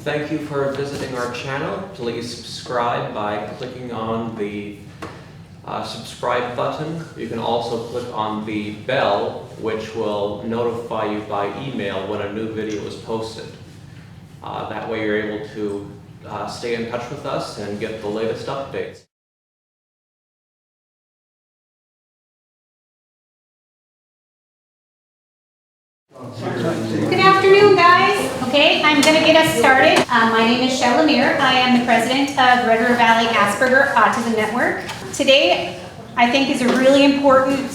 Thank you for visiting our channel. Please subscribe by clicking on the subscribe button. You can also click on the bell, which will notify you by email when a new video is posted. That way you're able to stay in touch with us and get the latest updates. Good afternoon, guys. Okay, I'm going to get us started. My name is Shell Lemire. I am the president of Red River Valley Asperger Autism Network. Today, I think, is a really important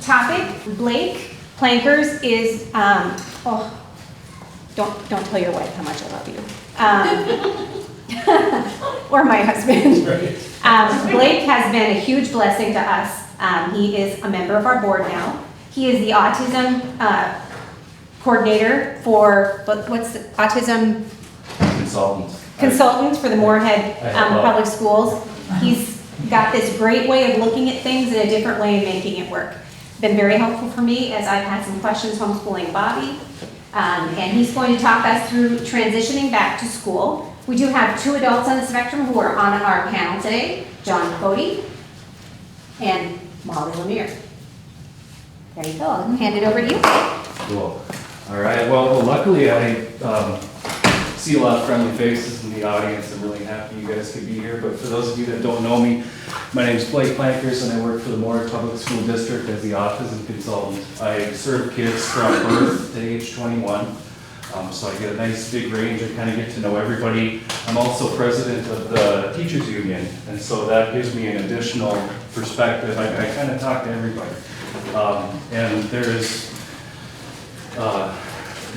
topic. Blake Plankers is, don't tell your wife how much I love you. Or my husband. Blake has been a huge blessing to us. He is a member of our board now. He is the autism coordinator for, what's the autism? Consultant for the Moorhead Public Schools. He's got this great way of looking at things in a different way and making it work. Been very helpful for me as I've had some questions homeschooling Bobby. And he's going to talk us through transitioning back to school. We do have two adults on the spectrum who are on our panel today, John Cody and Molly Lemire. There you go. I'll hand it over to you. Cool. All right. Well, luckily I see a lot of friendly faces in the audience. I'm really happy you guys could be here. But for those of you that don't know me, my name is Blake Plankers, and I work for the Moorhead Public School District as the autism consultant. I serve kids from birth to age 21. So I get a nice big range and kind of get to know everybody. I'm also president of the Teachers Union, and so that gives me an additional perspective. I kind of talk to everybody. And there is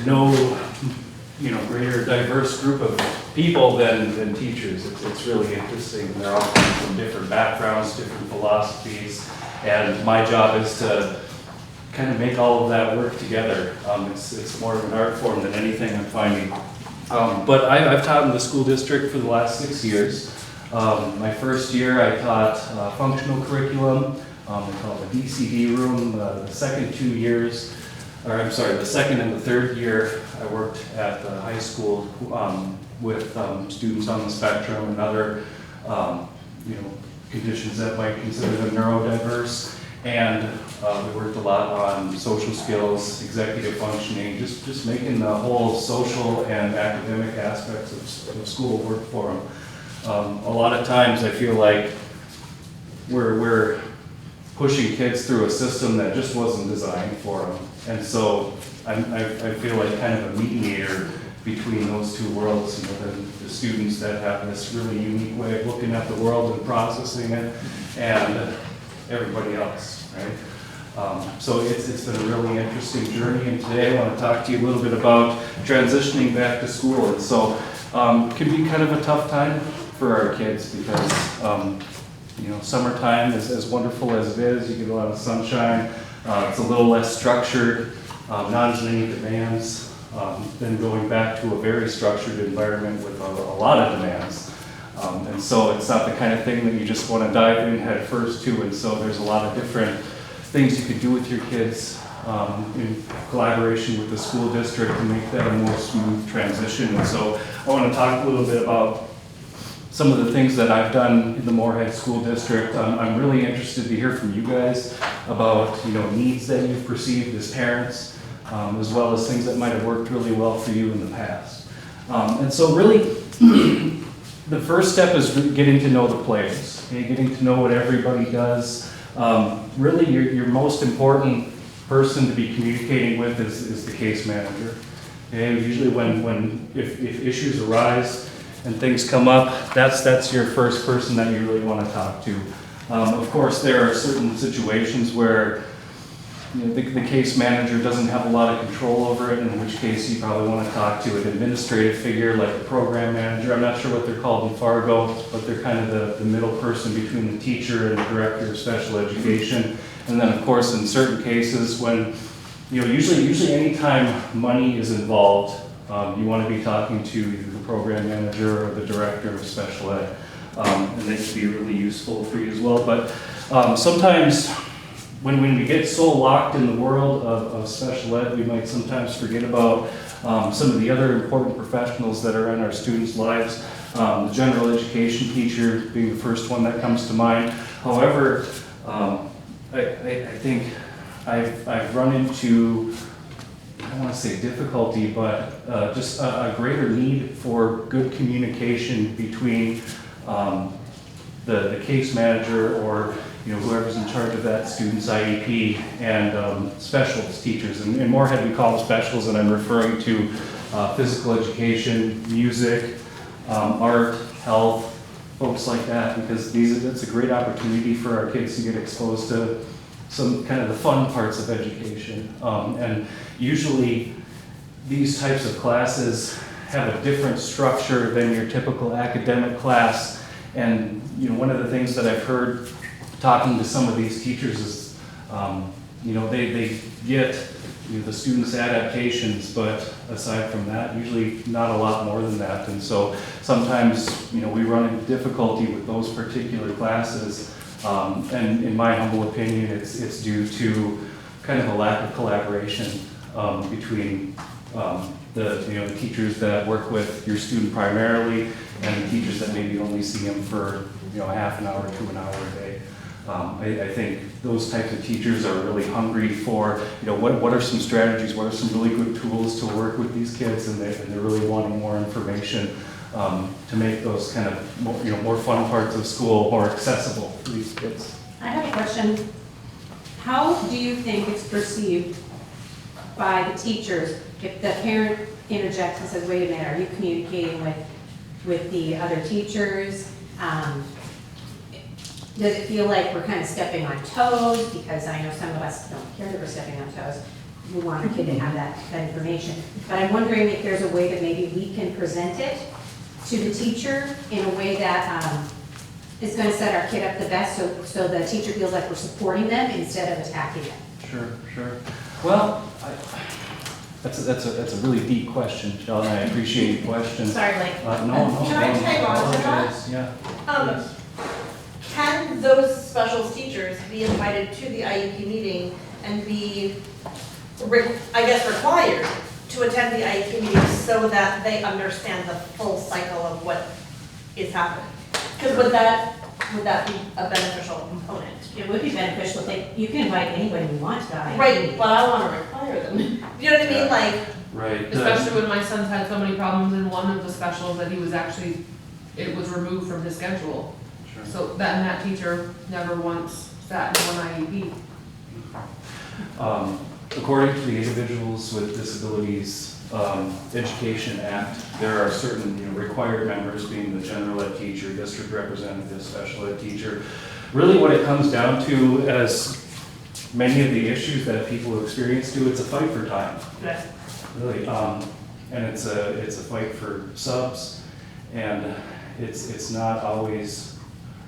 no greater diverse group of people than teachers. It's really interesting. They're all from different backgrounds, different philosophies, and my job is to kind of make all of that work together. It's more of an art form than anything I'm finding. But I've taught in the school district for the last 6 years. My first year I taught functional curriculum. We call it the DCD room. The second 2 years, the second and the third year, I worked at the high school with students on the spectrum and other conditions that might consider them neurodiverse. And we worked a lot on social skills, executive functioning, just making the whole social and academic aspects of school work for them. A lot of times I feel like we're pushing kids through a system that just wasn't designed for them. And so I feel like kind of a mediator between those two worlds, the students that have this really unique way of looking at the world and processing it, and everybody else, right? So it's been a really interesting journey, and today I want to talk to you a little bit about transitioning back to school. And so it can be kind of a tough time for our kids because summertime is as wonderful as it is. You get a lot of sunshine. It's a little less structured, not as many demands than going back to a very structured environment with a lot of demands. And so it's not the kind of thing that you just want to dive in head first to. And so there's a lot of different things you could do with your kids in collaboration with the school district to make that a more smooth transition. And so I want to talk a little bit about some of the things that I've done in the Moorhead School District. I'm really interested to hear from you guys about needs that you've perceived as parents, as well as things that might have worked really well for you in the past. And so really, the first step is getting to know the players, okay? Getting to know what everybody does. Really, your most important person to be communicating with is the case manager. Okay? Usually if issues arise, and things come up, that's your first person that you really want to talk to. Of course, there are certain situations where the case manager doesn't have a lot of control over it, in which case you probably want to talk to an administrative figure like a program manager. I'm not sure what they're called in Fargo, but they're kind of the middle person between the teacher and the director of special education. And then, of course, in certain cases when, usually anytime money is involved, you want to be talking to either the program manager or the director of special ed, and they can be really useful for you as well. But sometimes when we get so locked in the world of special ed, we might sometimes forget about some of the other important professionals that are in our students' lives. The general education teacher being the first one that comes to mind. However, I think I've run into, I don't want to say difficulty, but just a greater need for good communication between the case manager or whoever's in charge of that student's IEP and specialist teachers. In Moorhead we call them specials, and I'm referring to physical education, music, art, health, folks like that, because it's a great opportunity for our kids to get exposed to some kind of the fun parts of education. And usually these types of classes have a different structure than your typical academic class. And one of the things that I've heard talking to some of these teachers is, they get the students' adaptations, but aside from that, usually not a lot more than that. And so sometimes, we run into difficulty with those particular classes. And in my humble opinion, it's due to kind of a lack of collaboration between the teachers that work with your student primarily and the teachers that maybe only see them for half an hour to an hour a day. I think those types of teachers are really hungry for, what are some strategies, what are some really good tools to work with these kids, and they're really wanting more information to make those kind of more fun parts of school more accessible to these kids. I have a question. How do you think it's perceived by the teachers if the parent interjects and says, wait a minute, are you communicating with the other teachers? Does it feel like we're kind of stepping on toes? Because I know some of us don't care that we're stepping on toes. We want our kid to have that information. But I'm wondering if there's a way that maybe we can present it to the teacher in a way that is going to set our kid up the best, so the teacher feels like we're supporting them instead of attacking them. Sure. Well, that's a really deep question, John. I appreciate your question. Sorry, Blake. No. Can I tag on to that? Yeah. Yes. Can those special teachers be invited to the IEP meeting and be, required to attend the IEP meeting so that they understand the full cycle of what is happening? Because would that be a beneficial component? It would be beneficial if you can invite anybody you want to the IEP. Right, but I want to require them. You know what I mean? Like, Right. Especially when my son's had so many problems in one of the specials that he was it was removed from his schedule. Sure. So that teacher never once sat in one IEP. According to the Individuals with Disabilities Education Act, there are certain required members, being the general ed teacher, district representative, special ed teacher. Really what it comes down to, as many of the issues that people experience do, it's a fight for time. yes. Really, and it's a fight for subs, and it's not always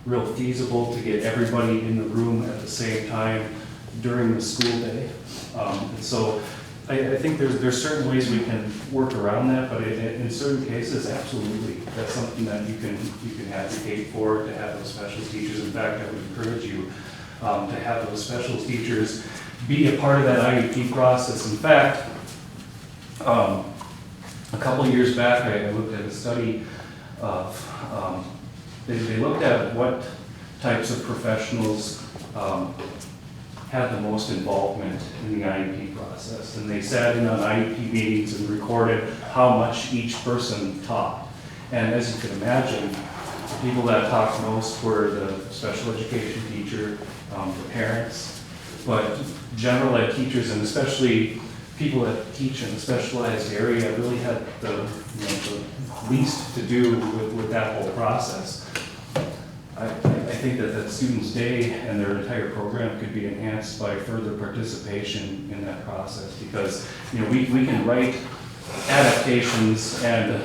real feasible to get everybody in the room at the same time during the school day. And so I think there's certain ways we can work around that, but in certain cases, absolutely, that's something that you can advocate for, to have those special teachers. In fact, I would encourage you to have those special teachers be a part of that IEP process. In fact, a couple of years back, I looked at a study of, they looked at what types of professionals had the most involvement in the IEP process. And they sat in on IEP meetings and recorded how much each person taught. And as you can imagine, the people that talked most were the special education teacher, the parents, but general ed teachers, and especially people that teach in a specialized area, really had the least to do with that whole process. I think that student's day and their entire program could be enhanced by further participation in that process, because we can write adaptations and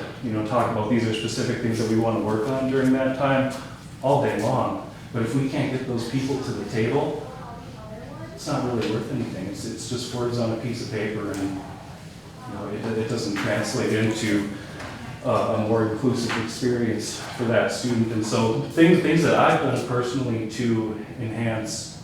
talk about these are specific things that we want to work on during that time all day long, but if we can't get those people to the table, it's not really worth anything. It's just words on a piece of paper, and it doesn't translate into a more inclusive experience for that student. And so things that I've done personally to enhance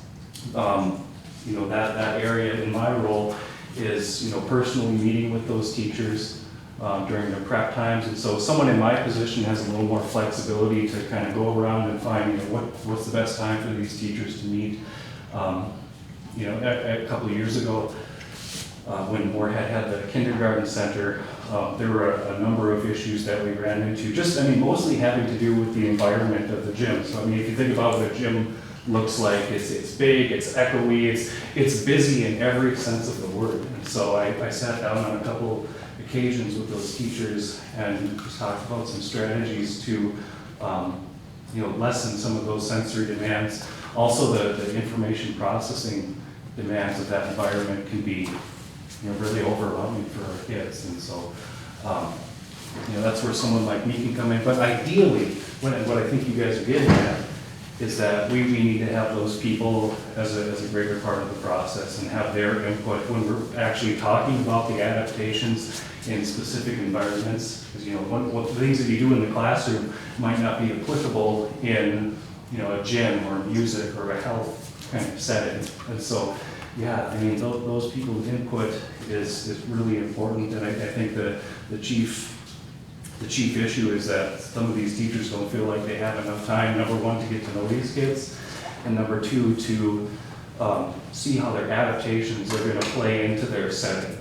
that area in my role is personally meeting with those teachers, during their prep times. And so someone in my position has a little more flexibility to kind of go around and find, what's the best time for these teachers to meet. A couple of years ago, when Moorhead had the kindergarten center, there were a number of issues that we ran into, mostly having to do with the environment of the gym. So if you think about what a gym looks like, it's big, it's echoey, it's busy in every sense of the word. And so I sat down on a couple occasions with those teachers and just talked about some strategies to lessen some of those sensory demands. Also, the information processing demands of that environment can be really overwhelming for our kids. And so that's where someone like me can come in. But ideally, what I think you guys are getting at is that we need to have those people as a greater part of the process and have their input when we're actually talking about the adaptations in specific environments. Because what the things that you do in the classroom might not be applicable in a gym or music or a health kind of setting. And so those people's input is really important. And I think the chief issue is that some of these teachers don't feel like they have enough time, number one, to get to know these kids, and number two, to see how their adaptations are going to play into their setting.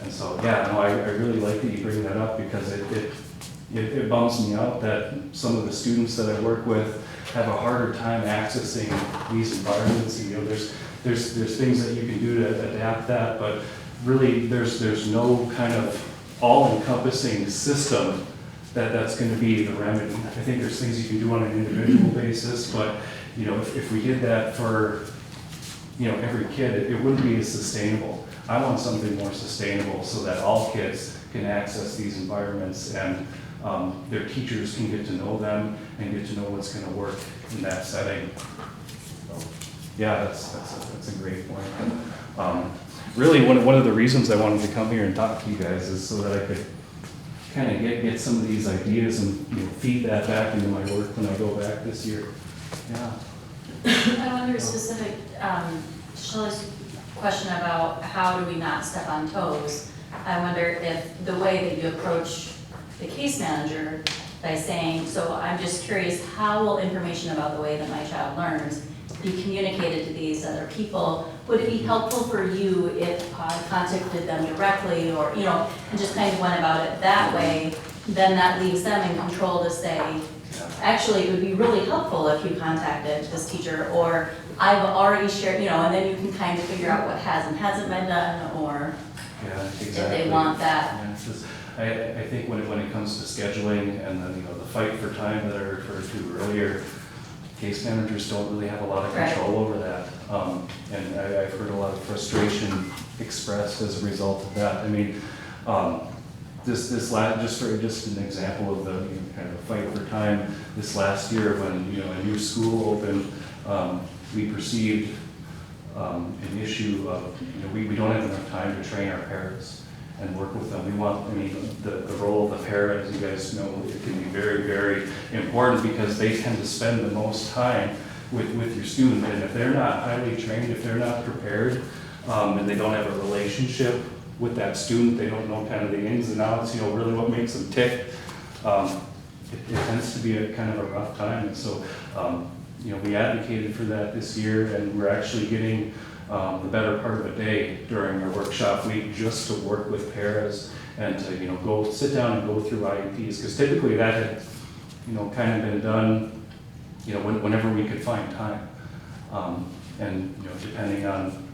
And so, I really like that you bring that up, because it bums me out that some of the students that I work with have a harder time accessing these environments. There's things that you can do to adapt that, but really there's no kind of all-encompassing system that's going to be the remedy. I think there's things you can do on an individual basis, but if we did that for every kid, it wouldn't be as sustainable. I want something more sustainable so that all kids can access these environments and their teachers can get to know them and get to know what's going to work in that setting. So, that's a great point. Really, one of the reasons I wanted to come here and talk to you guys is so that I could kind of get some of these ideas and feed that back into my work when I go back this year. Yeah. I wonder specific, Shelley's question about how do we not step on toes. I wonder if the way that you approach the case manager by saying, so I'm just curious, how will information about the way that my child learns be communicated to these other people? Would it be helpful for you if I contacted them directly, or, and just kind of went about it that way? Then that leaves them in control to say, actually, it would be really helpful if you contacted this teacher, or I've already shared, and then you can kind of figure out what has and hasn't been done, or if they want that. I think when it comes to scheduling and then the fight for time that I referred to earlier, case managers don't really have a lot of control over that. And I've heard a lot of frustration expressed as a result of that. Just an example of the kind of fight for time. This last year, when a new school opened, we perceived an issue of we don't have enough time to train our parents and work with them. We want, the role of the parent, as you guys know, it can be very, very important, because they tend to spend the most time with your student. And if they're not highly trained, if they're not prepared, and they don't have a relationship with that student, they don't know kind of the ins and outs, really what makes them tick, it tends to be a kind of a rough time. And so, we advocated for that this year, and we're actually getting the better part of a day during our workshop week just to work with paras and to go sit down and go through IEPs, because typically that had kind of been done whenever we could find time, and depending on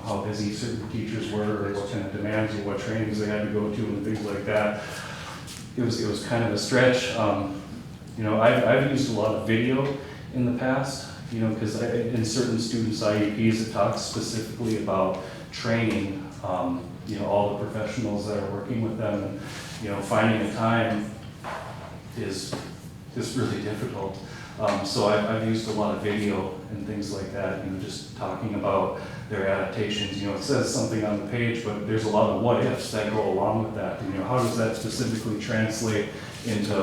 how busy certain teachers were, or what kind of demands or what trainings they had to go to and things like that. It was kind of a stretch. I've used a lot of video in the past, because in certain students' IEPs it talks specifically about training, all the professionals that are working with them, and finding a time is really difficult. So I've used a lot of video and things like that, just talking about their adaptations. It says something on the page, but there's a lot of what ifs that go along with that. How does that specifically translate into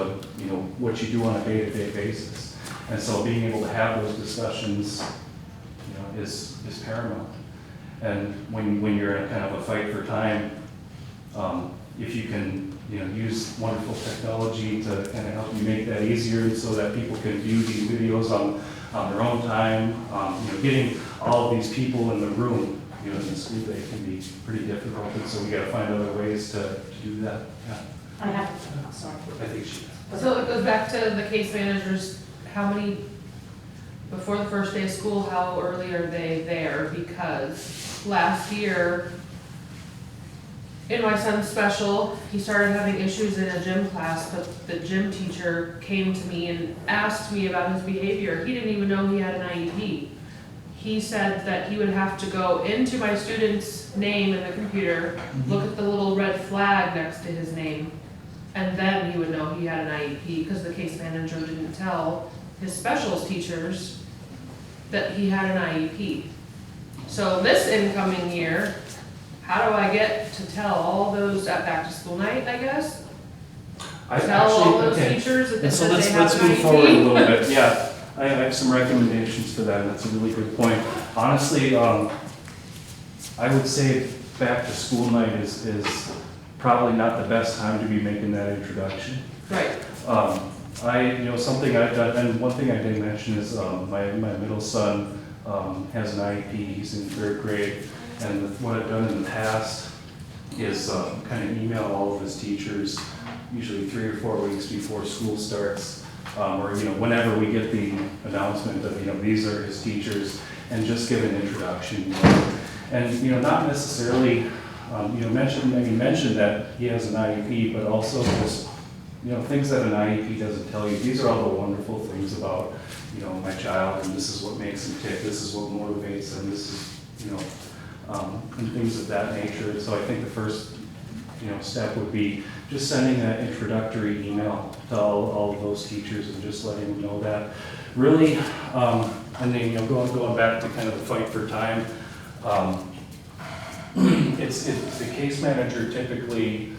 what you do on a day-to-day basis? And so being able to have those discussions, is paramount. And when you're in kind of a fight for time, if you can use wonderful technology to kind of help you make that easier so that people can view these videos on their own time. Getting all of these people in the room, in the school day can be pretty difficult, and so we gotta find other ways to do that. Yeah, I have, sorry. I think she does. So it goes back to the case managers, how many, before the first day of school, how early are they there? Because last year, in my son's special, he started having issues in a gym class, but the gym teacher came to me and asked me about his behavior. He didn't even know he had an IEP. He said that he would have to go into my student's name in the computer, look at the little red flag next to his name, and then he would know he had an IEP, because the case manager didn't tell his specials teachers that he had an IEP. So this incoming year, how do I get to tell all those at back to school night, I guess? Tell all those teachers that And so they have let's an move forward a IEP? little bit. Yeah, I have some recommendations for that, and that's a really good point. Honestly, I would say back to school night is probably not the best time to be making that introduction. Right. Something I've done, and one thing I didn't mention is my middle son has an IEP. He's in 3rd grade, and what I've done in the past is kind of email all of his teachers, usually 3 or 4 weeks before school starts, or whenever we get the announcement that these are his teachers, and just give an introduction. And not necessarily mention that he has an IEP, but also just things that an IEP doesn't tell you. These are all the wonderful things about my child, and this is what makes him tick. This is what motivates him. This is and things of that nature. And so I think the first step would be just sending that introductory email to all of those teachers and just letting them know that. Really, and then going back to kind of the fight for time, it's the case manager typically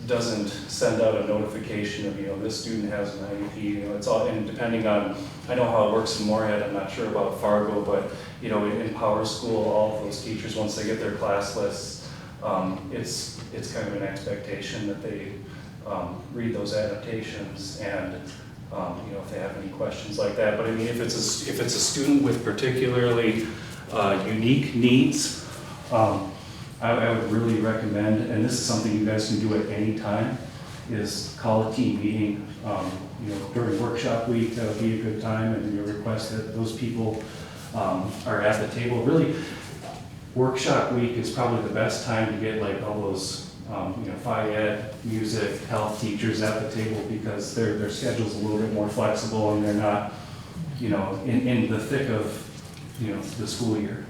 doesn't send out a notification of this student has an IEP. It's all, and depending on, I know how it works in Moorhead, I'm not sure about Fargo, but in Power School, all of those teachers, once they get their class lists, it's kind of an expectation that they read those annotations and if they have any questions like that. But I mean, if it's a student with particularly unique needs, I would really recommend, and this is something you guys can do at any time, is call a team meeting. During workshop week, that would be a good time, and request that those people are at the table. Really, workshop week is probably the best time to get like all those Phi Ed, music, health teachers at the table, because their schedule's a little bit more flexible and they're not in the thick of the school year.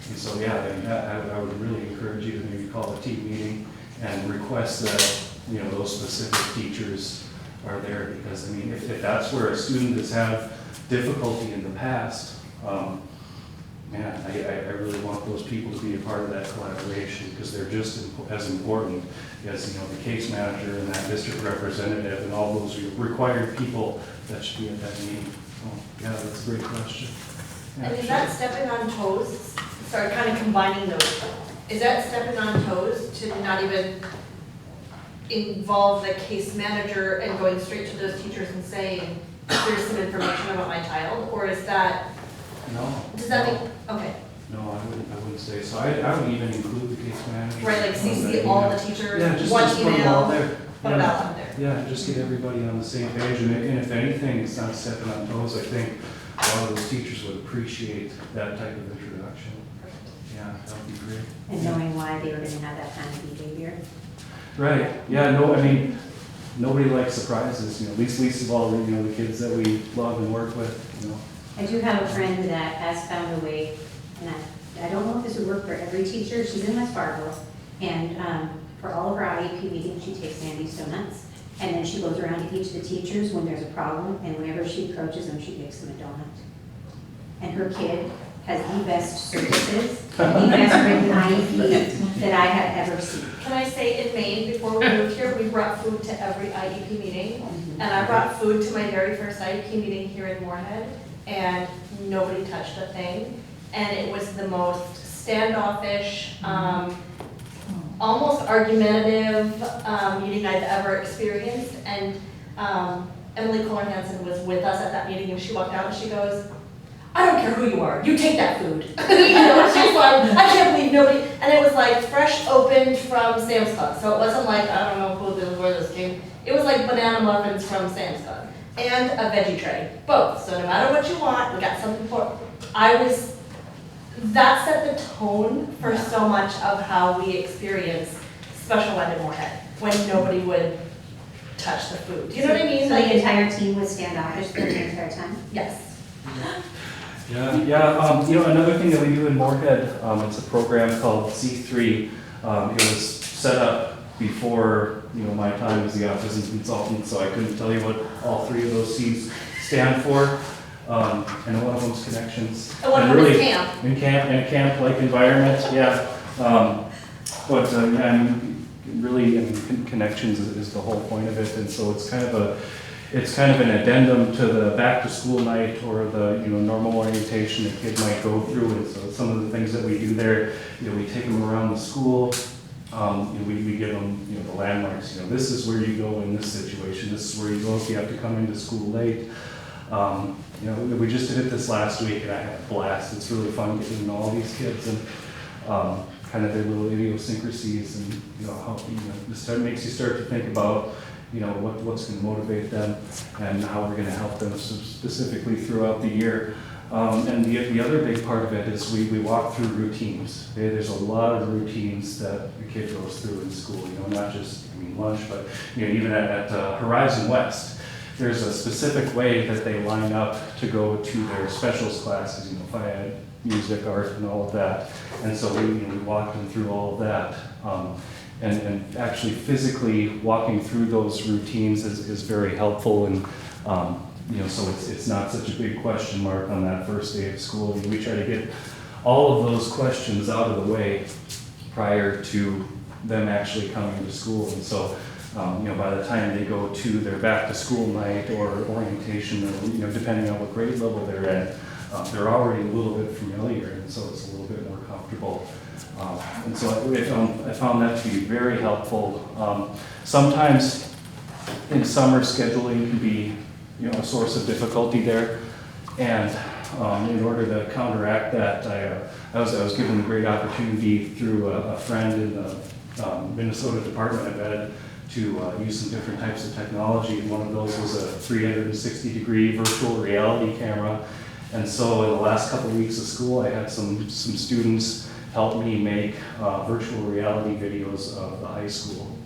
And so I would really encourage you to maybe call a team meeting and request that those specific teachers are there, because I mean, if that's where a student has had difficulty in the past, I really want those people to be a part of that collaboration, because they're just as important as the case manager and that district representative and all those required people that should be at that meeting. So, that's a great question. And is that stepping on toes? Sorry, kind of combining those. Is that stepping on toes to not even involve the case manager and going straight to those teachers and saying, here's some information about my child? Or is that, No. does that make, okay. No, I wouldn't say so. I would even include the case manager. Right, like CC all the teachers, Yeah, just one put them all email, there. put it out on there. Yeah, just get everybody on the same page, and if anything, it's not stepping on toes. I think a lot of those teachers would appreciate that type of introduction. Yeah, that would be great. And knowing why they were gonna have that kind of behavior. Right, yeah, no, I mean, nobody likes surprises, least of all, the kids that we love and work with, I do have a friend that has found a way, and I don't know if this would work for every teacher. She's in West Fargo, and for all of her IEP meetings, she takes Sandy's donuts, and then she goes around to each of the teachers when there's a problem, and whenever she approaches them, she makes them a donut. And her kid has the best services, the best written IEP that I have ever seen. Can I say, in Maine, before we moved here, we brought food to every IEP meeting. And I brought food to my very first IEP meeting here in Moorhead, and nobody touched a thing. And it was the most standoffish, almost argumentative meeting I've ever experienced. And Emily Kohler Hansen was with us at that meeting, and she walked out and she goes, "I don't care who you are, you take that food." You know, she's like, "I can't believe nobody," and it was like fresh opened from Sam's Club. So it wasn't like, I don't know where this came. It was like banana muffins from Sam's Club and a veggie tray, both. So no matter what you want, we got something for. That set the tone for so much of how we experience special ed in Moorhead, when nobody would touch the food. Do you know what I mean? So the entire team was standoffish for the entire time? Yes. Yeah, you know, another thing that we do in Moorhead, it's a program called C3. It was set up before, you know, my time as the autism consultant, so I couldn't tell you what all three of those C's stand for. And one of them's connections. And one of them is camp. In a camp-like environment, yeah. But I mean, really, I mean, connections is the whole point of it, and so it's kind of an addendum to the back-to-school night or the, you know, normal orientation a kid might go through. And so some of the things that we do there, you know, we take them around the school. You know, we give them, you know, the landmarks. You know, this is where you go in this situation. This is where you go if you have to come into school late. You know, we just did it this last week, and I had a blast. It's really fun getting to know all these kids and kind of their little idiosyncrasies, and you know how, you know, this makes you start to think about, you know, what's going to motivate them and how we're going to help them specifically throughout the year. And the other big part of it is we walk through routines. Okay? There's a lot of routines that the kid goes through in school. You know, not just lunch, but you know, even at Horizon West. There's a specific way that they line up to go to their specials classes, you know, Phi Ed, music, art, and all of that. And so we walk them through all of that. And actually physically walking through those routines is very helpful. And you know, so it's not such a big question mark on that first day of school. We try to get all of those questions out of the way prior to them actually coming to school. And so you know, by the time they go to their back-to-school night or orientation, or, you know, depending on what grade level they're at, they're already a little bit familiar, and so it's a little bit more comfortable. And so I found that to be very helpful. Sometimes in summer, scheduling can be, you know, a source of difficulty there, and in order to counteract that, I was given a great opportunity through a friend in the Minnesota Department of Ed to use some different types of technology. One of those was a 360-degree virtual reality camera. And so in the last couple of weeks of school, I had some students help me make virtual reality videos of the high school.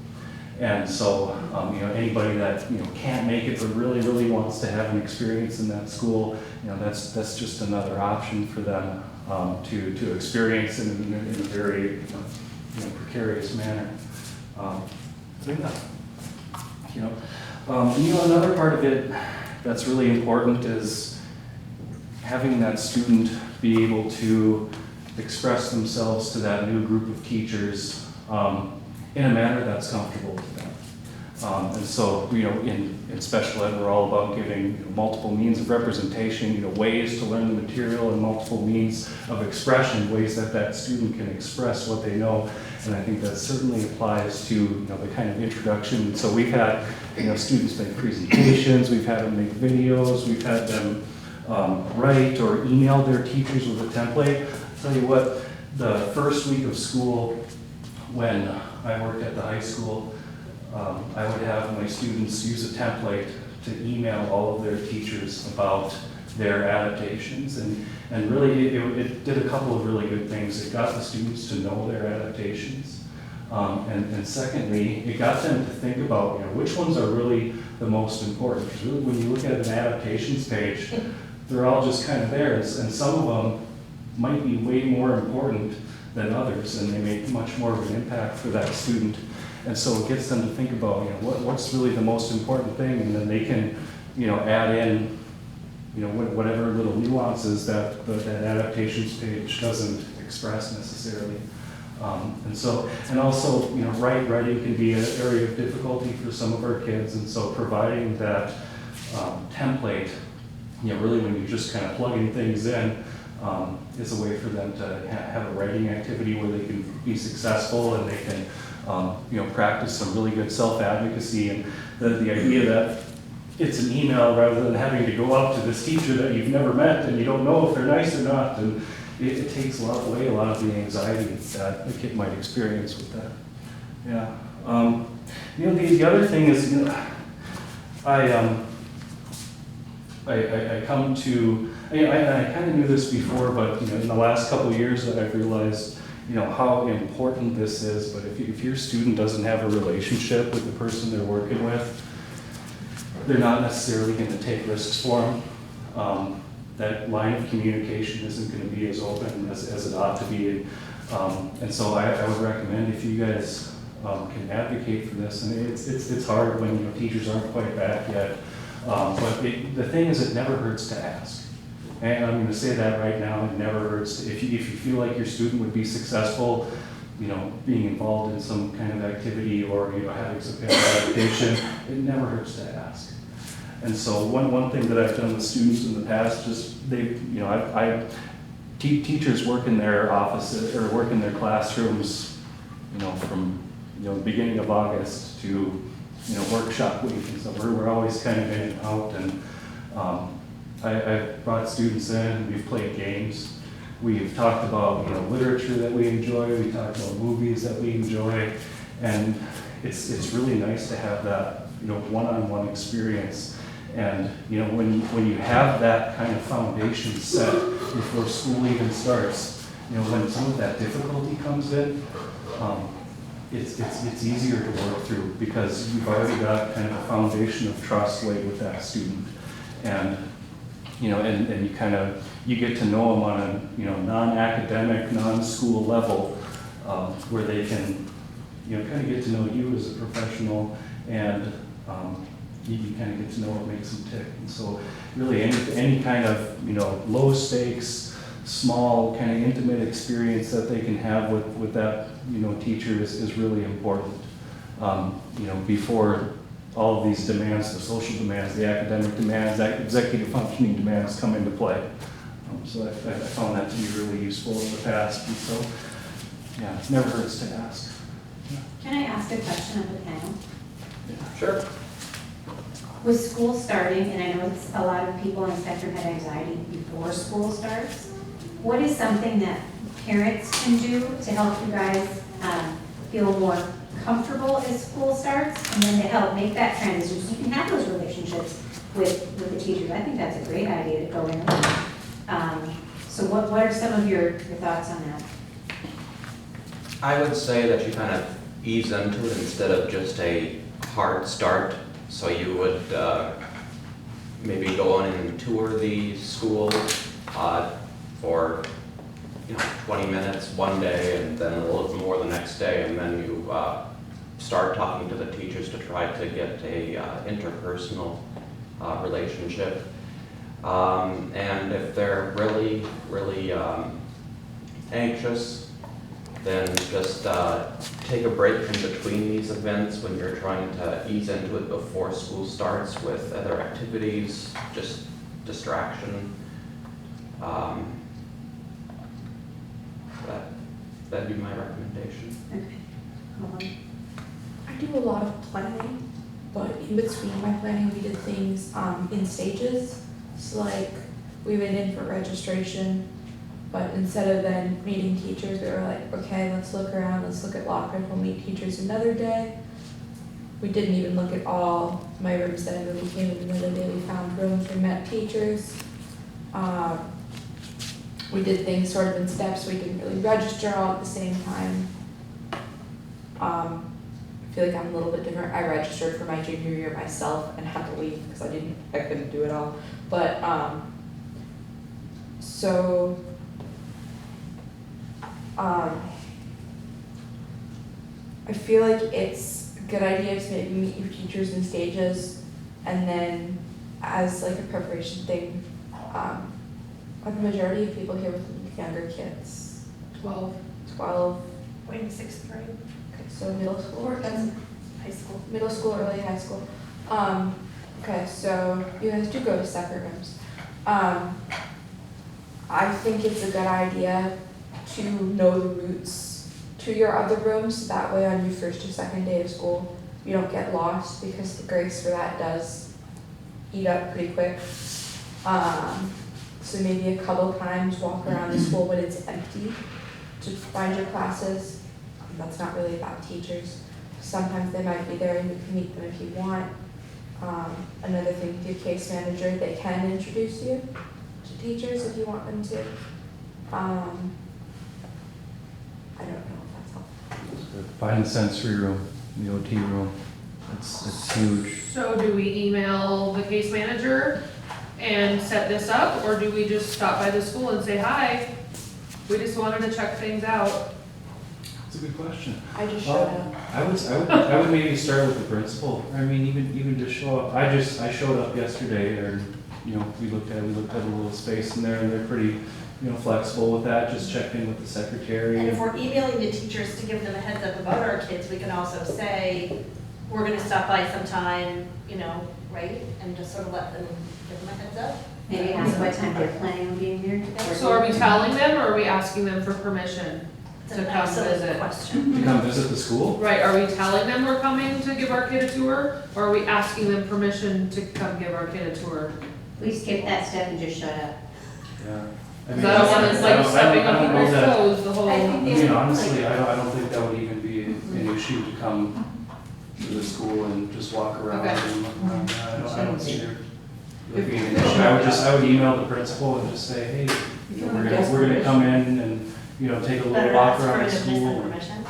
And so, you know, anybody that, you know, can't make it but really, really wants to have an experience in that school, you know, that's just another option for them to experience in a very, you know, precarious manner. You know, another part of it that's really important is having that student be able to express themselves to that new group of teachers in a manner that's comfortable to them. And so, you know, in special ed, we're all about giving, you know, multiple means of representation, you know, ways to learn the material, and multiple means of expression, ways that that student can express what they know. And I think that certainly applies to, you know, the kind of introduction. So we've had, you know, students make presentations, we've had them make videos, we've had them write or email their teachers with a template. I'll tell you what, the first week of school when I worked at the high school, I would have my students use a template to email all of their teachers about their adaptations, and really it did a couple of really good things. It got the students to know their adaptations, and secondly, it got them to think about, you know, which ones are really the most important. Because really, when you look at an adaptations page, they're all just kind of there, and some of them might be way more important than others, and they make much more of an impact for that student. And so it gets them to think about, you know, what's really the most important thing, and then they can, you know, add in, you know, whatever little nuances that that adaptations page doesn't express necessarily. And also, you know, writing can be an area of difficulty for some of our kids, and so providing that template, you know, really when you're just kind of plugging things in, is a way for them to have a writing activity where they can be successful and they can, practice some really good self-advocacy. And the idea that it's an email rather than having to go up to this teacher that you've never met and you don't know if they're nice or not, and it takes away a lot of the anxiety that a kid might experience with that. Yeah. The other thing is, I come to, I kind of knew this before, but in the last couple of years that I've realized, how important this is. But if your student doesn't have a relationship with the person they're working with, they're not necessarily going to take risks for them. That line of communication isn't going to be as open as it ought to be. And so I would recommend, if you guys can advocate for this, and it's hard when teachers aren't quite back yet. But the thing is, it never hurts to ask. And I'm going to say that right now, it never hurts. If you feel like your student would be successful, being involved in some kind of activity or having some kind of adaptation, it never hurts to ask. And so one thing that I've done with students in the past, teachers work in their offices or work in their classrooms, from the beginning of August to workshop week, and so we're always kind of in and out. And I've brought students in and we've played games. We've talked about literature that we enjoy. We talked about movies that we enjoy, and it's really nice to have that one-on-one experience. And when you have that kind of foundation set before school even starts, when some of that difficulty comes in, it's easier to work through because you've already got kind of a foundation of trust laid with that student. And and you get to know them on a non-academic, non-school level, where they can kind of get to know you as a professional, and you kind of get to know what makes them tick. And so really any kind of low stakes, small kind of intimate experience that they can have with that teacher is really important. Before all of these demands, the social demands, the academic demands, executive functioning demands come into play. So I found that to be really useful in the past. And so, yeah, it never hurts to ask. Can I ask a question of the panel? Yeah. Sure. With school starting, and I know it's a lot of people in the spectrum had anxiety before school starts, what is something that parents can do to help you guys feel more comfortable as school starts, and then to help make that transition so you can have those relationships with the teachers? I think that's a great idea to go in. So what are some of your thoughts on that? I would say that you kind of ease into it instead of just a hard start. So you would maybe go on and tour the school for 20 minutes one day, and then a little more the next day, and then you start talking to the teachers to try to get a interpersonal relationship. And if they're really, really anxious, then just take a break in between these events when you're trying to ease into it before school starts with other activities, just distraction. That'd be my recommendation. Okay. I do a lot of planning, but in between my planning, we did things in stages. So like, we went in for registration, but instead of then meeting teachers, we were like, okay, let's look around, let's look at lockers, we'll meet teachers another day. We didn't even look at all my rooms then, but we came in another day, we found rooms, we met teachers. We did things sort of in steps, we didn't really register all at the same time. I feel like I'm a little bit different. I registered for my junior year myself and had to leave because I couldn't do it all. But I feel like it's a good idea to maybe meet your teachers in stages, and then as like a preparation thing, are the majority of people here with younger kids? 12. Going to 6th grade. Okay, so middle school? That's high school. Middle school, early high school. Okay, so you guys do go to separate rooms. I think it's a good idea to know the routes to your other rooms, that way on your first or second day of school, you don't get lost, because the grace for that does eat up pretty quick. So maybe a couple times walk around the school when it's empty to find your classes. That's not really about teachers. Sometimes they might be there and you can meet them if you want. Another thing with your case manager, they can introduce you to teachers if you want them to. I don't know if that's helpful. Find the sensory room, the OT room. It's huge. So do we email the case manager and set this up, or do we just stop by the school and say, hi, we just wanted to check things out? That's a good question. I just showed up. I would maybe start with the principal. I mean, even just show up. I showed up yesterday, and we looked at a little space in there, and they're pretty flexible with that. Just checked in with the secretary. And if we're emailing the teachers to give them a heads up about our kids, we can also say, we're gonna stop by sometime, right? And just sort of let them, give them a heads up. Maybe ask what time they're planning on being there today. So are we telling them, or are we asking them for permission It's to an come excellent visit? question. To come visit the school? Right, are we telling them we're coming to give our kid a tour, or are we asking them permission to come give our kid a tour? We skipped that step and just shut up. Yeah. Because I don't want to, like, stepping on people's toes the whole. I think I mean, honestly, I don't think that would even be an issue to come to the school and just walk around Okay. and look around. I don't see there being an issue. I would email the principal and just say, hey, we're gonna come in and, take a little Better walk ask around the for school. permission.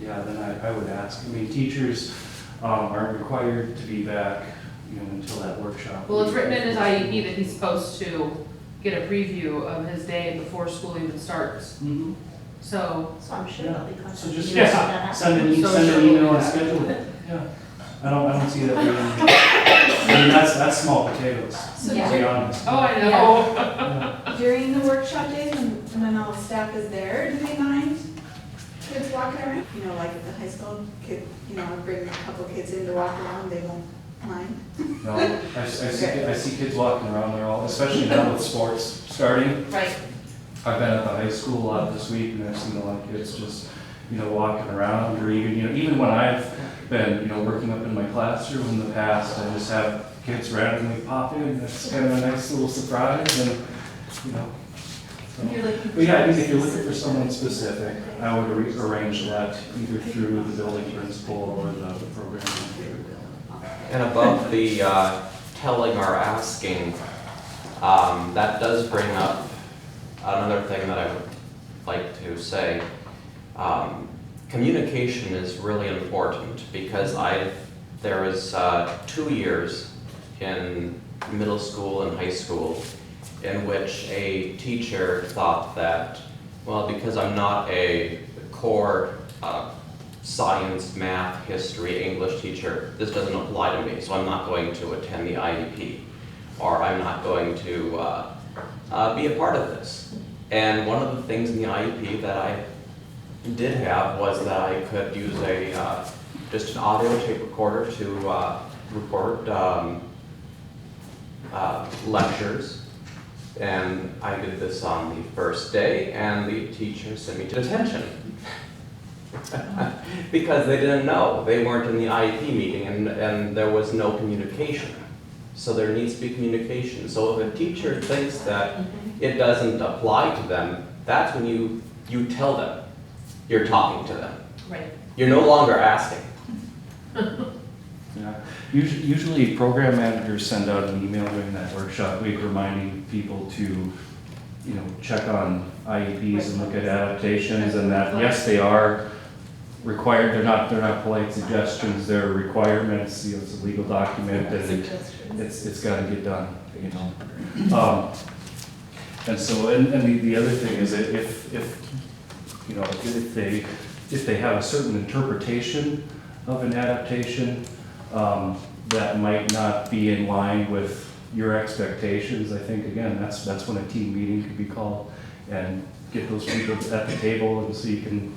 Yeah, then I would ask. I mean, teachers aren't required to be back, until that workshop. Well, it's written in his IEP that he's supposed to get a preview of his day before school even starts. Mhm. So, So I'm sure they'll be So contacting just, you. send an email and schedule it, yeah. I don't see that being, I mean, that's small potatoes, to Yeah. be honest. oh, I know. Yeah. During the workshop days, when all staff is there, do they mind kids walking around? Like at the high school, bring a couple kids in to walk around, they won't mind. No, I see kids walking around there all, especially now with sports starting. Right. I've been at the high school a lot this week, and I've seen a lot of kids just, walking around, or even when I've been, working up in my classroom in the past, I just have kids randomly pop in. That's kind of a nice little surprise, and, so. But yeah, I mean, if you're looking for someone specific, I would arrange that either through the building principal or the program manager. And above the telling or asking, that does bring up another thing that I would like to say. Communication is really important, because there was 2 years in middle school and high school in which a teacher thought that, well, because I'm not a core science, math, history, English teacher, this doesn't apply to me, so I'm not going to attend the IEP, or I'm not going to be a part of this. And one of the things in the IEP that I did have was that I could use just an audio tape recorder to record lectures. And I did this on the first day, and the teacher sent me to detention. Because they didn't know, they weren't in the IEP meeting, and there was no communication. So there needs to be communication. So if a teacher thinks that it doesn't apply to them, that's when you tell them you're talking to them. Right. You're no longer asking. Yeah. Usually program managers send out an email during that workshop week reminding people to, check on IEPs and look at adaptations, and that, yes, they are required. They're not polite suggestions, they're requirements. It's a legal document, and it's got to get done. And so, and the other thing is that if they have a certain interpretation of an adaptation that might not be in line with your expectations, I think, again, that's when a team meeting could be called, and get those people at the table, and so you can,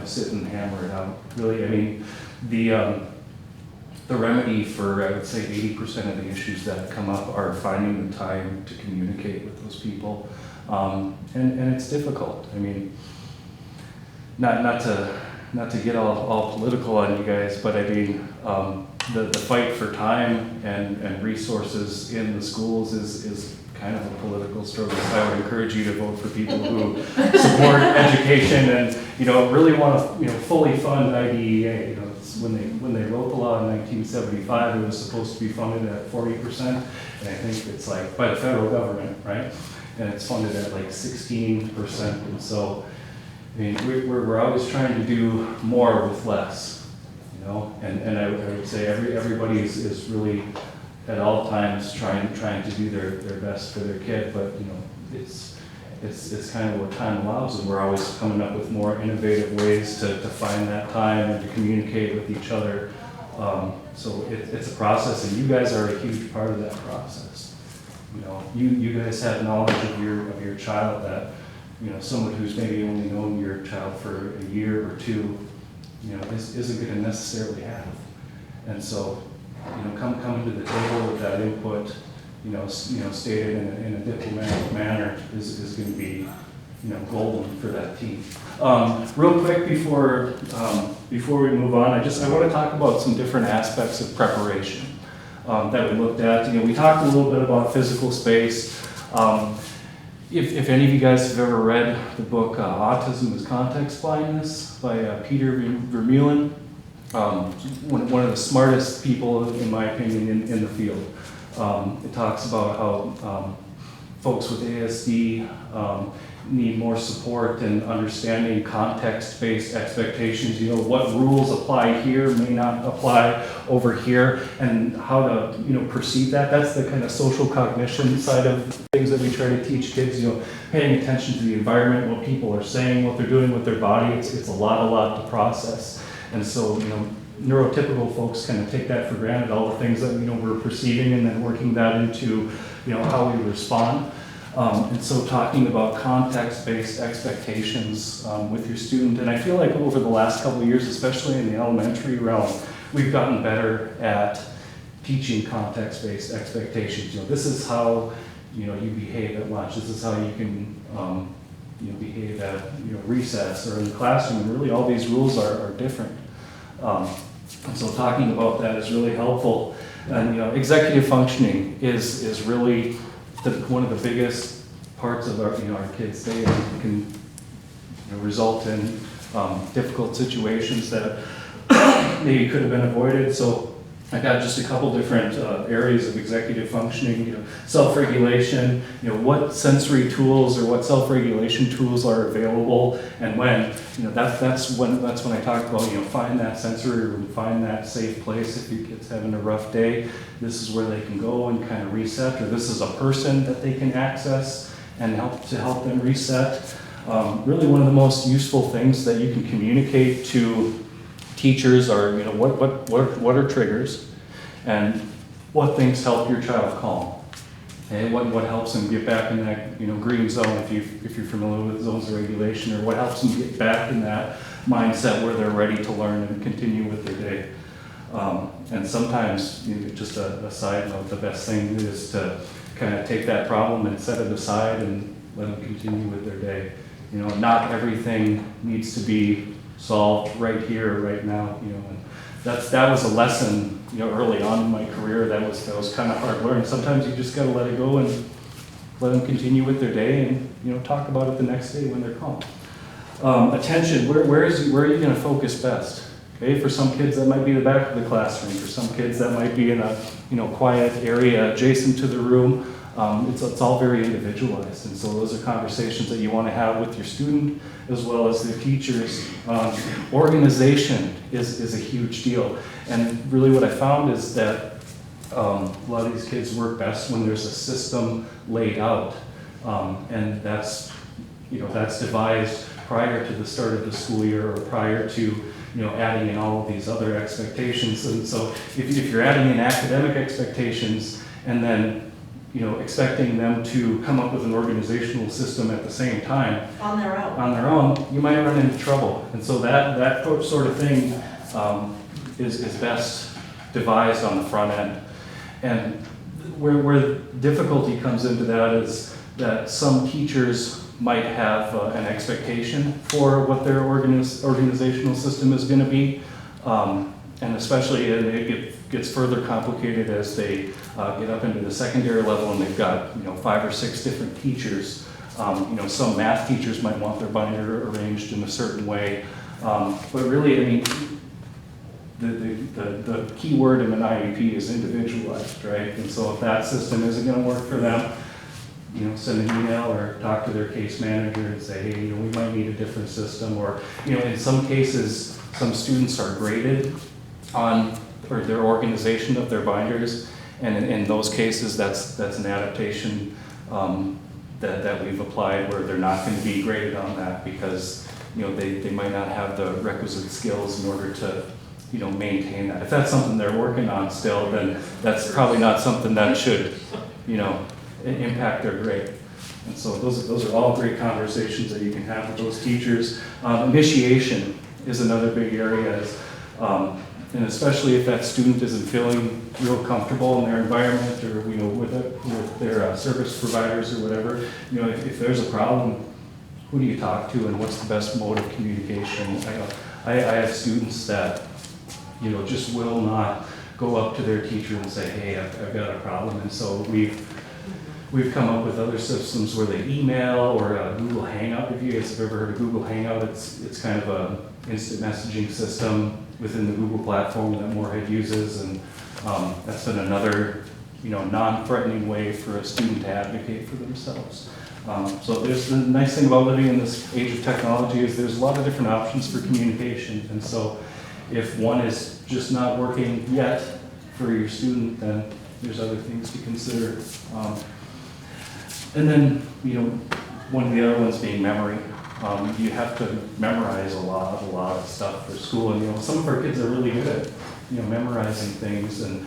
sit and hammer it out. Really, I mean, the remedy for, I would say, 80% of the issues that come up are finding the time to communicate with those people. And it's difficult. I mean, not to get all political on you guys, but I mean, the fight for time and resources in the schools is kind of a political struggle. So I would encourage you to vote for people who support education and, you know, really want to, you know, fully fund IDEA. You know, it's when they wrote the law in 1975, it was supposed to be funded at 40%, and I think it's like by the federal government, right? And it's funded at like 16%, and so I mean, we're always trying to do more with less, you know. And I would say everybody is really at all times trying to do their best for their kid, but you know, it's kind of what time allows, and we're always coming up with more innovative ways to find that time and to communicate with each other. So it's a process, and you guys are a huge part of that process. You know, you guys have knowledge of your child that, you know, someone who's maybe only known your child for a year or two, you know, isn't going to necessarily have. And so, you know, coming to the table with that input, you know, stated in a diplomatic manner is going to be, you know, golden for that team. Real quick before we move on, I want to talk about some different aspects of preparation that we looked at. You know, we talked a little bit about physical space. If any of you guys have ever read the book Autism is Context Blindness by Peter Vermeulen, one of the smartest people, in my opinion, in the field. It talks about how folks with ASD need more support in understanding context-based expectations. You know, what rules apply here may not apply over here, and how to, you know, perceive that. That's the kind of social cognition side of things that we try to teach kids. You know, paying attention to the environment, what people are saying, what they're doing with their body. It's a lot to process. And so, you know, neurotypical folks kind of take that for granted, all the things that, you know, we're perceiving, and then working that into, you know, how we respond. And so talking about context-based expectations with your student, and I feel like over the last couple of years, especially in the elementary realm, we've gotten better at teaching context-based expectations. You know, this is how, you know, you behave at lunch. This is how you can, you know, behave at, you know, recess or in the classroom. And really, all these rules are different. And so talking about that is really helpful. And, you know, executive functioning is really one of the biggest parts of our, you know, our kids' day, and can, you know, result in difficult situations that maybe could have been avoided. So I got just a couple different areas of executive functioning. You know, self-regulation. You know, what sensory tools or what self-regulation tools are available, and when. You know, that's when I talk about, you know, find that sensory room, find that safe place. If your kid's having a rough day, this is where they can go and kind of reset, or this is a person that they can access and help them reset. Really, one of the most useful things that you can communicate to teachers are, you know, what are triggers, and what things help your child calm. Okay, what helps them get back in that, you know, green zone, if you're familiar with zones of regulation, or what helps them get back in that mindset where they're ready to learn and continue with their day. And sometimes, you know, just a side note, the best thing is to kind of take that problem and set it aside and let them continue with their day. You know, not everything needs to be solved right here, right now. You know, and that was a lesson, you know, early on in my career. That was kind of hard learned. Sometimes you just got to let it go and let them continue with their day, and, you know, talk about it the next day when they're calm. Attention. Where are you going to focus best? Okay, for some kids that might be the back of the classroom. For some kids that might be in a, you know, quiet area adjacent to the room. It's all very individualized, and so those are conversations that you want to have with your student as well as their teachers. Organization is a huge deal, and really what I found is that a lot of these kids work best when there's a system laid out, and that's devised prior to the start of the school year, or prior to, you know, adding in all of these other expectations. And so if you're adding in academic expectations and then, you know, expecting them to come up with an organizational system at the same time On their own, you might run into trouble. And so that sort of thing is best devised on the front end. And where difficulty comes into that is that some teachers might have an expectation for what their organizational system is going to be. And especially it gets further complicated as they get up into the secondary level and they've got 5 or 6 different teachers. Some math teachers might want their binder arranged in a certain way. But really, I mean, the key word in an IEP is individualized, right? And so if that system isn't going to work for them, send an email or talk to their case manager and say, hey, we might need a different system. Or, in some cases, some students are graded on or their organization of their binders, and in those cases, that's an adaptation that we've applied where they're not going to be graded on that because they might not have the requisite skills in order to maintain that. If that's something they're working on still, then that's probably not something that should impact their grade. And so those are all great conversations that you can have with those teachers. Initiation is another big area, and especially if that student isn't feeling real comfortable in their environment or with their service providers or whatever. If there's a problem, who do you talk to and what's the best mode of communication? I have students that just will not go up to their teacher and say, hey, I've got a problem. And so we've come up with other systems where they email or a Google Hangout. If you guys have ever heard of Google Hangout, it's kind of a instant messaging system within the Google platform that Moorhead uses, and that's been another non-threatening way for a student to advocate for themselves. So there's the nice thing about living in this age of technology is there's a lot of different options for communication, and so if one is just not working yet for your student, then there's other things to consider. And then, one of the other ones being memory. You have to memorize a lot of stuff for school, and some of our kids are really good at memorizing things, and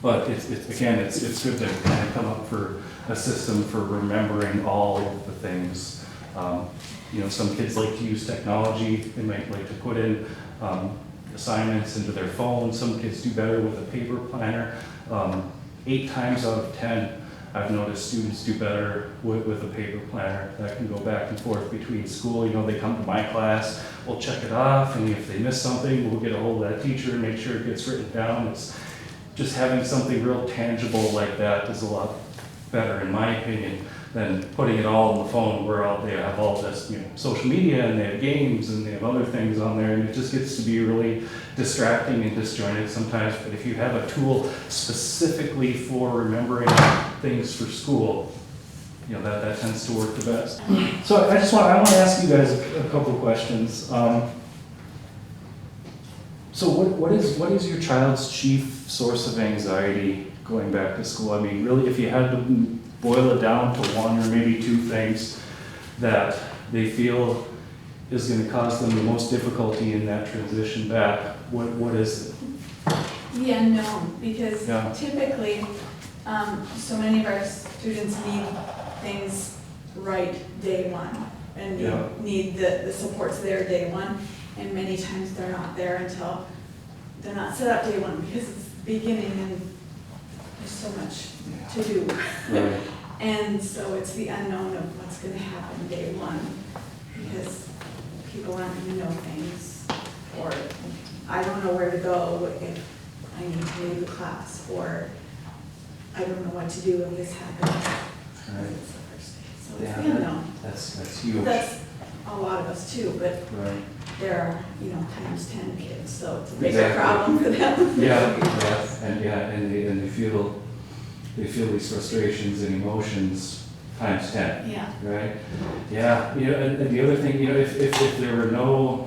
but it's good to kind of come up for a system for remembering all of the things. Some kids like to use technology. They might like to put in assignments into their phone. Some kids do better with a paper planner. 8 times out of 10, I've noticed students do better with a paper planner that can go back and forth between school. They come to my class, we'll check it off, and if they miss something, we'll get a hold of that teacher and make sure it gets written down. It's just having something real tangible like that is a lot better, in my opinion, than putting it all on the phone where they have all this social media and they have games and they have other things on there, and it just gets to be really distracting and disjointed sometimes. But if you have a tool specifically for remembering things for school, that tends to work the best. So I want to ask you guys a couple of questions. So what is your child's chief source of anxiety going back to school? I mean, really, if you had to boil it down to 1 or maybe 2 things that they feel is going to cause them the most difficulty in that transition back, what is it? The unknown, because Yeah. typically, so many of our students need things right day one, and Yeah. need the supports there day one, and many times they're not there until, they're not set up day one because it's the beginning and there's so much to do. Right. And so it's the unknown of what's going to happen day one, because people aren't going to know things, or I don't know where to go if I need to leave the class, or I don't know what to do if this happens. Right. It's the first day. So it's Yeah, the unknown. That's huge. That's a lot of us too, but Right. there are, times 10 kids, so it's a bigger Exactly. problem for them. And they feel these frustrations and emotions times 10. Yeah. Right? Yeah, and the other thing, if there were no,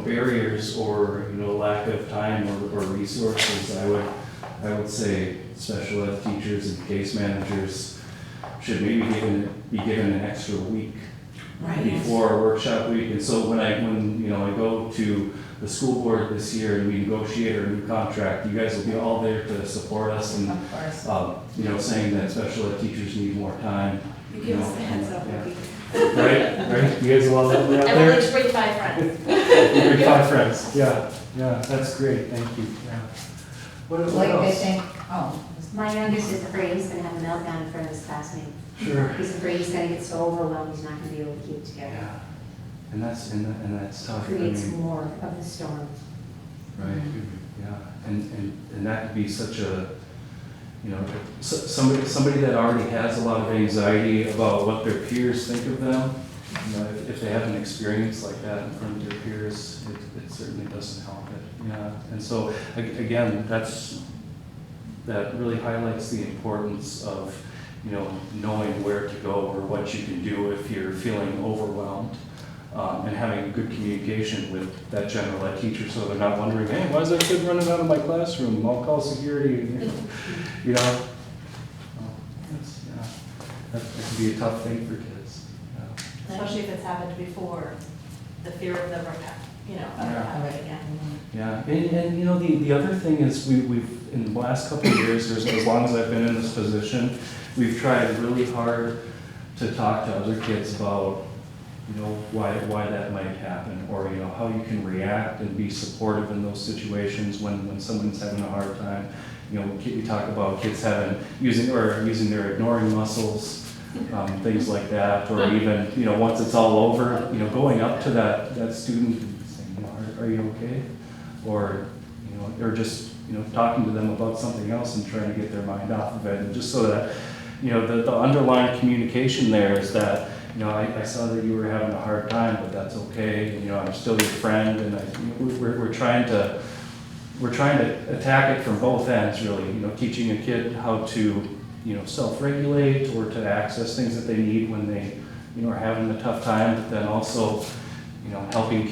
barriers or, lack of time or resources, I would say special ed teachers and case managers should maybe be given an extra week Right. before our workshop week. And so when I go to the school board this year and we negotiate our new contract, you guys will be all there to support us and, Of course. saying that special ed teachers need more time. You give us the heads up. Yeah. we'll be- Right? You guys will all help me out I will there? each bring 5 friends. Bring 5 friends, yeah. Yeah, that's great, thank you, yeah. What Like they else? think, My youngest is afraid he's gonna have a meltdown in front of his classmate. Sure. He's afraid he's gonna get so overwhelmed, he's not gonna be able to keep it together. Yeah, and that's tough. I Creates mean, more of the storm. right, yeah, and that could be such a, you know, somebody that already has a lot of anxiety about what their peers think of them. You know, if they have an experience like that in front of their peers, it certainly doesn't help it. Yeah, and so again, that really highlights the importance of, you know, knowing where to go or what you can do if you're feeling overwhelmed, and having good communication with that general ed teacher so they're not wondering, hey, why is that kid running out of my classroom? I'll call security. You know, that can be a tough thing for kids. Especially if it's happened before, the fear of them, you know, of it happening again. Yeah, and you know, the other thing is we've, in the last couple of years, as long as I've been in this position, we've tried really hard to talk to other kids about, you know, why that might happen, or, you know, how you can react and be supportive in those situations when someone's having a hard time. You know, we talk about kids using their ignoring muscles, things like that, or even, you know, once it's all over, you know, going up to that student and saying, you know, are you okay? Or, you know, or just, you know, talking to them about something else and trying to get their mind off of it, and just so that, you know, the underlying communication there is that, you know, I saw that you were having a hard time, but that's okay, and, you know, I'm still your friend, and we're trying to attack it from both ends, really, you know, teaching a kid how to, you know, self-regulate or to access things that they need when they, you know, are having a tough time, but then also, you know, helping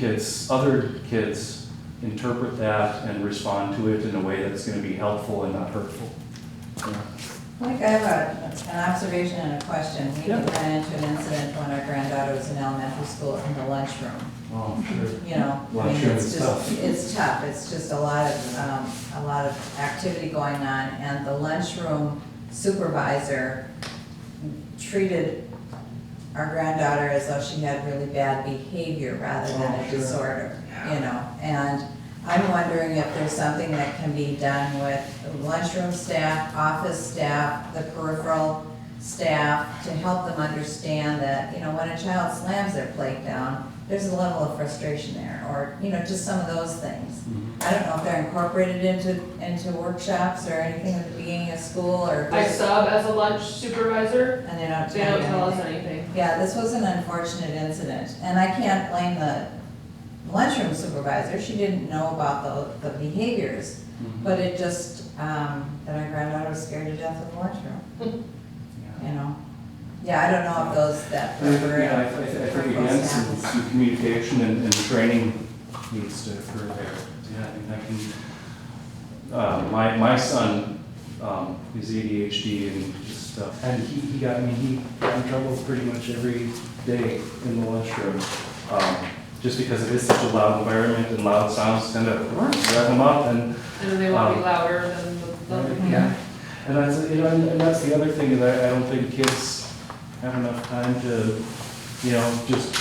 other kids interpret that and respond to it in a way that's going to be helpful and not hurtful. Yeah. like I have an observation and a question. We Yeah. ran into an incident when our granddaughter was in elementary school in the lunchroom. Oh, sure. You know, I mean, Lunchroom it's is just, tough. it's tough. It's just a lot of activity going on, and the lunchroom supervisor treated our granddaughter as though she had really bad behavior rather than a sure. disorder, you know, and I'm wondering if there's something that can be done with lunchroom staff, office staff, the peripheral staff, to help them understand that, you know, when a child slams their plate down, there's a level of frustration there, or, you know, just some of those things. Mhm. I don't know if they're incorporated into workshops or anything at the beginning of school, or. I sub as a lunch supervisor, And they don't they don't tell us anything. anything. Yeah, this was an unfortunate incident, and I can't blame the lunchroom supervisor. She didn't know about the behaviors, Mhm. but it just, that our granddaughter was scared to death of the lunchroom, Yeah. you know? Yeah, I don't know if those that. I think again, some communication and training needs to occur there. Yeah, I mean, my son, is ADHD and just, and he got in trouble pretty much every day in the lunchroom. Just because it is such a loud environment and loud sounds tend to rev them up and. And then they want to be louder than the. Yeah, and that's, you know, and that's the other thing, is I don't think kids have enough time to, you know, just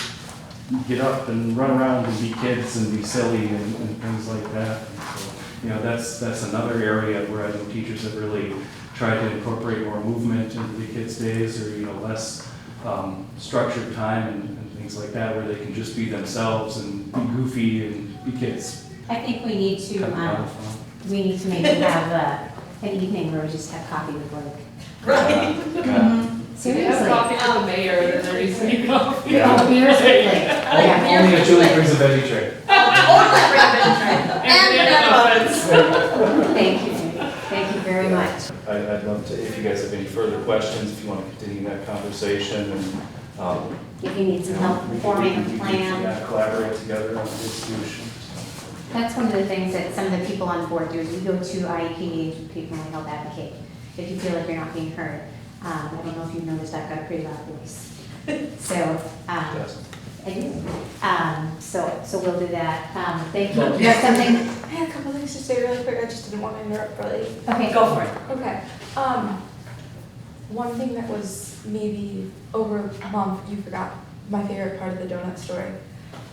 get up and run around and be kids and be silly and things like that. And so, you know, that's another area where I know teachers have really tried to incorporate more movement into the kids' days, or, you know, less structured time and things like that, where they can just be themselves and be goofy and be kids. I think we need to, Cut down fun. maybe have an evening where we just have coffee with Blake. Right. Yeah. If they have Seriously. coffee with the mayor, then there needs to be coffee. Yeah. Oh, beers with Blake. Yeah. Only if Julie brings a veggie tray. Only bring them in, and bananas. Thank you, Judy. Thank you very much. I'd love to, if you guys have any further questions, if you want to continue that conversation, and If you need some help forming a we can, plan. collaborate together on a good solution. That's one of the things that some of the people on board do, is we go to IEP meetings with people and we help advocate. If you feel like you're not being heard. I don't know if you've noticed, I've got a pretty loud voice. So, Yes. I do. So we'll do that. Thank you. You have something? I had a couple things to say really quick, I just didn't want to interrupt really. Okay. Go for it. Okay, one thing that was maybe over a month, you forgot my favorite part of the donut story.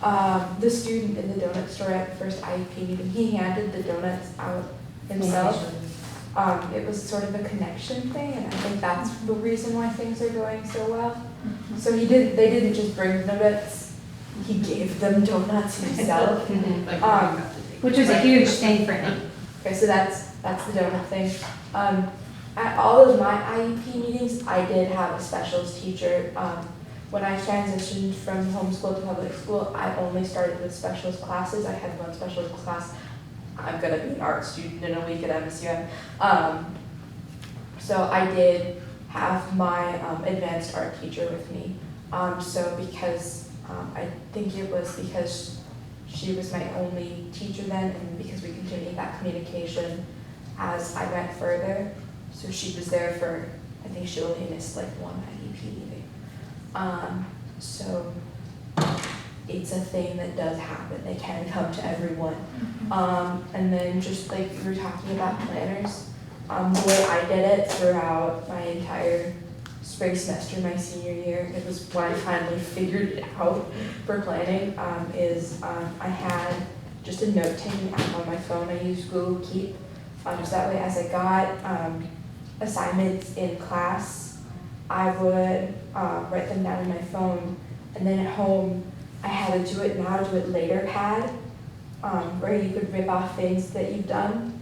The student in the donut store at the first IEP meeting, he handed the donuts out himself. It was sort of a connection thing, and I think that's the reason why things are going so well. So they didn't just bring donuts, he gave them donuts himself. Like, Which was a huge thing for him. Okay, so that's the donut thing. At all of my IEP meetings, I did have a specials teacher. When I transitioned from homeschool to public school, I only started with specials classes. I had one specials class. I'm gonna be an art student in a week at MSUM. So I did have my advanced art teacher with me. So because I think it was because she was my only teacher then, and because we continued that communication as I went further. So she was there for, I think she only missed like one IEP meeting. So it's a thing that does happen. They can come to everyone. And then just like we were talking about planners, the way I did it throughout my entire spring semester, my senior year, it was when I finally figured it out for planning, I had just a note-taking app on my phone. I used Google Keep. So that way as I got assignments in class, I would write them down in my phone, and then at home I had a do it now, do it later pad, where you could rip off things that you've done.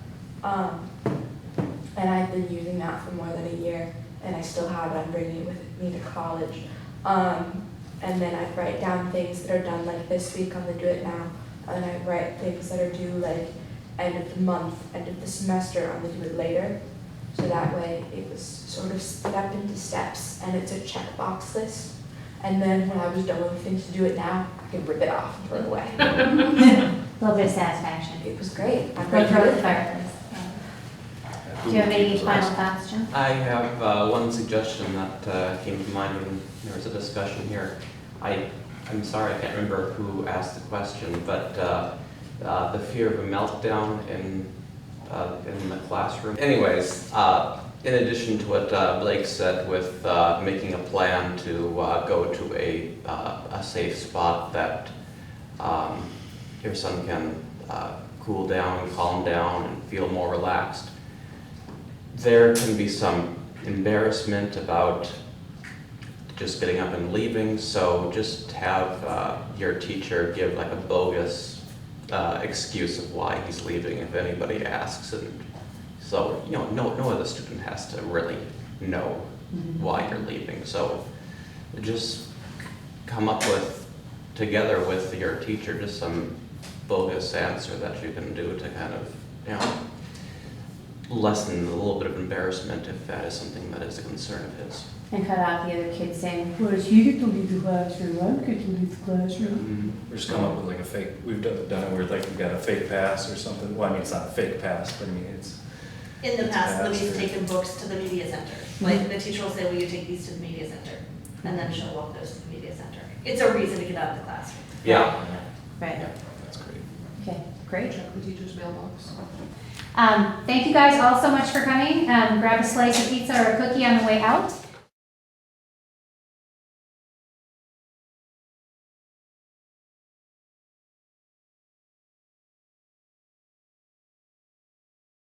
And I've been using that for more than a year, and I still have it. I'm bringing it with me to college. And then I write down things that are done like this week on the do it now, and I write things that are due like end of the month, end of the semester on the do it later. So that way it was sort of split up into steps, and it's a checkbox list. And then when I was done with things to do it now, I could rip it off and throw it away. A little bit of satisfaction. It was great. I'm Go ready throw to it in do the it. fireplace. Do you have any final thoughts, Jim? I have one suggestion that came to mind when there was a discussion here. I'm sorry, I can't remember who asked the question, but the fear of a meltdown in the classroom. Anyways, in addition to what Blake said with making a plan to go to a safe spot that your son can cool down and calm down and feel more relaxed, there can be some embarrassment about just getting up and leaving, so just have your teacher give like a bogus excuse of why he's leaving if anybody asks, and so no other student has to really know why you're leaving. So just come up with together with your teacher just some bogus answer that you can do to kind of lessen a little bit of embarrassment if that is something that is a concern of his. And cut out the other kids saying, Well, does he get to leave the classroom? I don't get to leave the classroom. Or just come up with like a fake, we've done it where like we've got a fake pass or something. Well, I mean, it's not a fake pass, but I mean, it's. In the It's past, fast, Libby's or- taken books to the media center. Like, the teacher will say, will you take these to the media center? And then she'll walk those to the media center. It's a reason to get out of the classroom. Yeah. Right. That's great. Okay, great. Check the teacher's mailbox. Thank you guys all so much for coming. Grab a slice of pizza or a cookie on the way out.